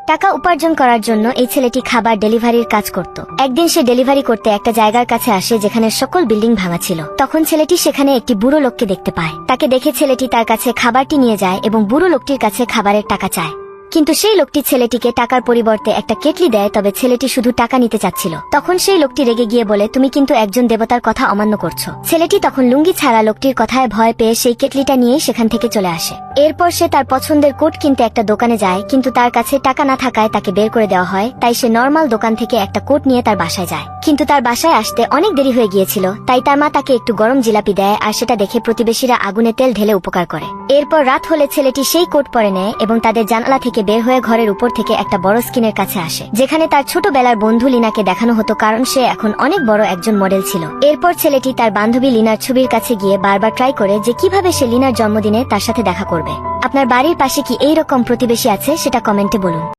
টাকা উপার্জন করার জন্য এই ছেলেটি খাবার ডেলিভারির কাজ করত। একদিন সে ডেলিভারি করতে একটা জায়গার কাছে আসে যেখানে সকল বিল্ডিং ভাঙা ছিল। তখন ছেলেটি সেখানে একটি বুড়ো লোককে দেখতে পায়। তাকে দেখে ছেলেটি তার কাছে খাবারটি নিয়ে যায় এবং বুড়ো লোকটির কাছে খাবারের টাকা চায়। কিন্তু সেই লোকটি ছেলেটিকে টাকার পরিবর্তে একটা কেটলি দেয়, তবে ছেলেটি শুধু টাকা নিতে চাচ্ছিল। তখন সেই লোকটি রেগে গিয়ে বলে, তুমি কিন্তু একজন দেবতার কথা অমান্য করছো। ছেলেটি তখন লুঙ্গি ছাড়া লোকটির কথায় ভয় পেয়ে সেই কেটলিটা নিয়ে সেখান থেকে চলে আসে। এরপর সে তার পছন্দের কোট কিনতে একটা দোকানে যায়, কিন্তু তার কাছে টাকা না থাকায় তাকে বের করে দেওয়া হয়। তাই সে নর্মাল দোকান থেকে একটা কোট নিয়ে তার বাসায় যায়। কিন্তু তার বাসায় আসতে অনেক দেরি হয়ে গিয়েছিল, তাই তার মা তাকে একটু গরম জিলাপি দেয়, আর সেটা দেখে প্রতিবেশীরা আগুনে তেল ঢেলে উপকার করে। এরপর রাত হলে ছেলেটি সেই কোট পরে নেয় এবং তাদের জানালা থেকে বের হয়ে ঘরের উপর থেকে একটা বড় স্ক্রিনের কাছে আসে, যেখানে তার ছোটবেলার বন্ধু লিনাকে দেখানো হতো, কারণ সে এখন অনেক বড় একজন মডেল ছিল। এরপর ছেলেটি তার বান্ধবী লিনার ছবির কাছে গিয়ে বারবার ট্রাই করে যে কিভাবে সে লিনার জন্মদিনে তার সাথে দেখা করবে। আপনার বাড়ির পাশে কি এইরকম প্রতিবেশী আছে সেটা কমেন্টে বলুন।